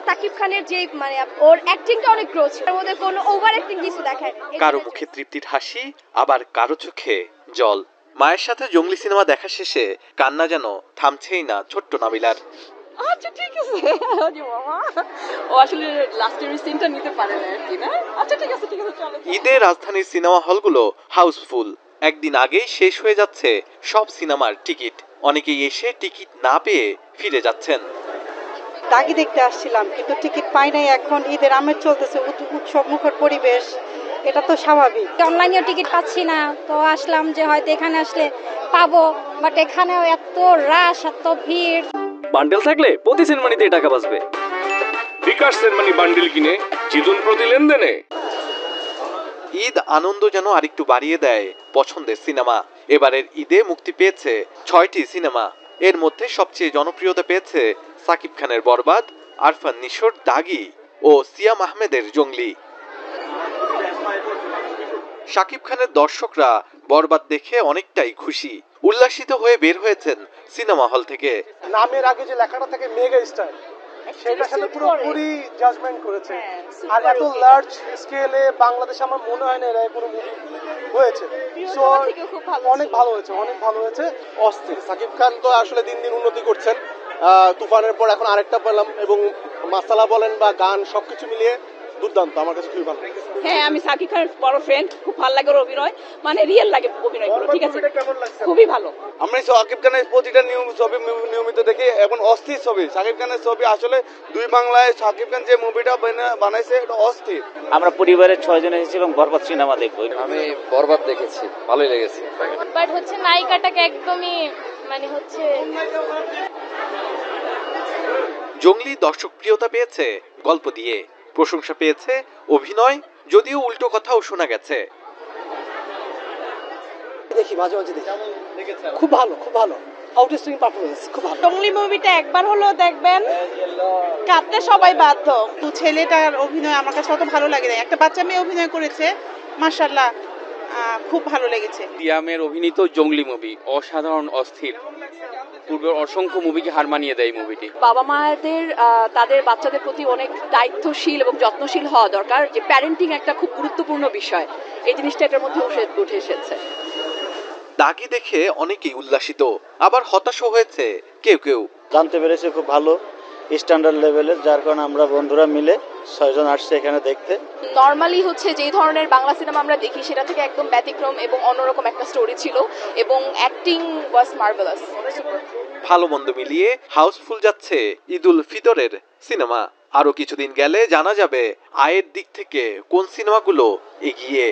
সাকিব খানের যে মানে ওর অ্যাক্টিংটা অনেক গ্রো ছিল, ওর মধ্যে কোনো ওভার অ্যাক্টিং কিছু দেখায় না। কারো মুখে তৃপ্তির হাসি, আবার কারো চোখে জল। মায়ের সাথে জঙ্গলি সিনেমা দেখা শেষে কান্না যেন থামছেই না ছোট্ট নাবিলার। আচ্ছা ঠিক আছে, মামা ও আসলে লাস্টের সিনটা নিতে পারে না আর কি, না? আচ্ছা ঠিক আছে ঠিক আছে, চলো। ঈদে রাজধানীর সিনেমা হলগুলো হাউসফুল। একদিন আগেই শেষ হয়ে যাচ্ছে সব সিনেমার টিকিট। অনেকেই এসে টিকিট না পেয়ে ফিরে যাচ্ছেন। দাগি দেখতে আসছিলাম, কিন্তু টিকিট পাই নাই। এখন ঈদের আমেজ চলতেছে, উৎসব মুখর পরিবেশ, এটা তো স্বাভাবিক। অনলাইনেও টিকিট পাচ্ছি না, তো আসলাম যে হয়তো এখানে আসলে পাবো, বাট এখানেও এত রাশ, এত ভিড়। বান্ডেল থাকলে প্রতি সিনেমানিতে টাকা বাঁচবে। বিকাশ সেনমানি বান্ডিল কিনে জিতুন প্রতি লেনদেনে। ঈদ আনন্দ যেন আরেকটু বাড়িয়ে দেয় পছন্দের সিনেমা। এবারের ঈদে মুক্তি পেয়েছে 6টি সিনেমা। এর মধ্যে সবচেয়ে জনপ্রিয়তা পেয়েছে সাকিব খানের বরবাদ, আরফান নিশোর দাগি ও সিয়াম আহমেদের জঙ্গলি। সাকিব খানের দর্শকরা বরবাদ দেখে অনেকটাই খুশি, উল্লাসিত হয়ে বের হয়েছেন সিনেমা হল থেকে। নামের আগে যে লেখাটা থাকে মেগা স্টার, সেটার সাথে পুরোপুরি জাজমেন্ট করেছে। আর এত লার্জ স্কেলে বাংলাদেশে আমার মনে হয় না এর কোনো মুভি হয়েছে। সো অনেক ভালো হয়েছে, অনেক ভালো হয়েছে। অস্থির। সাকিব খান তো আসলে দিন দিন উন্নতি করছেন। তুফানের পর এখন আরেকটা পেলাম, এবং মাসালা বলেন বা গান সবকিছু মিলিয়ে দুর্দান্ত, আমার কাছে খুবই ভালো। হ্যাঁ, আমি সাকিব খানের বড় ফ্রেন্ড, খুব ভালো লাগে ওর অভিনয়, মানে রিয়েল লাগে অভিনয় করে। ঠিক আছে, খুবই ভালো। আমরা সাকিব খানের প্রতিটা ছবি নিয়মিত দেখি, এখন অস্থির ছবি। সাকিব খানের ছবি আসলে দুই বাংলায় সাকিব খান যে মুভিটা বানাইছে এটা অস্থির। আমরা পরিবারের 6 জন এসেছি এবং বরবাদ সিনেমা দেখবো। আমি বরবাদ দেখেছি, ভালোই লেগেছে। বাট হচ্ছে নায়িকাটাকে একদমই মানে হচ্ছে জঙ্গলি দর্শক প্রিয়তা পেয়েছে গল্প দিয়ে, প্রশংসা পেয়েছে অভিনয়, যদিও উল্টো কথাও শোনা গেছে। দেখি মাঝে মাঝে দেখি, খুব ভালো, খুব ভালো, আউটস্ট্যান্ডিং পারফরমেন্স, খুব ভালো। জঙ্গলি মুভিটা একবার হলেও দেখবেন, কাঁদতে সবাই বাধ্য। ছেলেটার অভিনয় আমার কাছে অত ভালো লাগে না, একটা বাচ্চা মেয়ে অভিনয় করেছে, মাশাআল্লাহ, খুব ভালো লেগেছে। সিয়ামের অভিনীত জঙ্গলি মুভি অসাধারণ, অস্থির। পূর্বের অসংখ্য মুভিকে হার মানিয়ে দেয় মুভিটি। বাবা মাদের তাদের বাচ্চাদের প্রতি অনেক দায়িত্বশীল এবং যত্নশীল হওয়া দরকার, যে প্যারেন্টিং একটা খুব গুরুত্বপূর্ণ বিষয়, এই জিনিসটা এটার মধ্যে উঠে এসেছে। দাগি দেখে অনেকেই উল্লাসিত, আবার হতাশও হয়েছে কেউ কেউ। জানতে পেরেছে খুব ভালো স্ট্যান্ডার্ড লেভেলের, যার কারণে আমরা বন্ধুরা মিলে 6 জন আসছে এখানে দেখতে। নর্মালি হচ্ছে যে ধরনের বাংলা সিনেমা আমরা দেখি সেটা থেকে একদম ব্যতিক্রম এবং অন্যরকম একটা স্টোরি ছিল, এবং অ্যাক্টিং ওয়াজ মার্ভেলাস। ভালো মন্দ মিলিয়ে হাউসফুল যাচ্ছে ঈদুল ফিতরের সিনেমা। আরো কিছুদিন গেলে জানা যাবে আয়ের দিক থেকে কোন সিনেমাগুলো এগিয়ে।